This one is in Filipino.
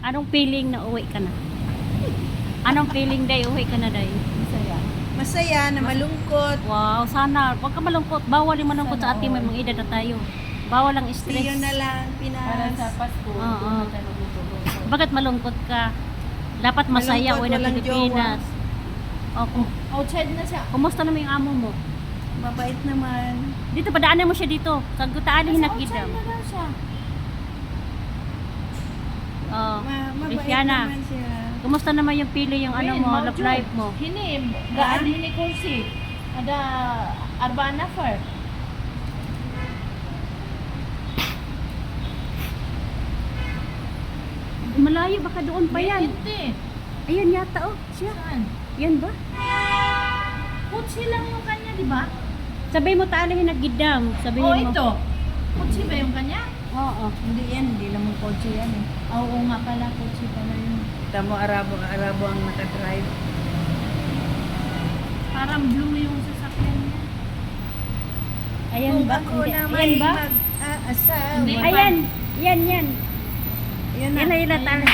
Anong feeling na uwi ka na? Anong feeling day uwi ka na day? Masaya. Masaya na malungkot. Wow, sana. Huwag ka malungkot. Bawal yung malungkot sa ating may mga edad na tayo. Bawal ang See stress. you na lang, Para Pinas. sa Pasko, Oo. doon na tayo magtutulog. Bakit malungkot ka? Dapat masaya Malungkot, uwi ng walang Pilipinas. O, Outside na siya. kumusta naman yung amo mo? Mabait naman. Dito, padaanan mo siya dito. Sa gutaan Nasa hinagidam. outside na daw siya. Oh, Mabait Cristiana, naman siya. kumusta naman yung pili yung ano Win, mo, mawjud. love life mo? Hini, gaan hini kursi. Ada arbaan nafar. Malayo, baka doon pa yan. Hindi. Ayan yata, oh. Siya. Saan? Yan ba? Kutsi lang yung kanya, di ba? Sabay mo taala hinagidam. Sabihin Oh, mo. ito. Kutsi ba yung kanya? Oo. Hindi yan, hindi naman kotse yan eh. Oo nga pala, kutsi pala yun. Tamo Arabo ang nakadrive. Parang blue yung sasakyan niya. Ayan Kung ba? ako Hindi. na Ayan may ba? mag-aasawa. Hindi. Ayan. Yan, yan. Yan Yan na yun na Ayan. tayo.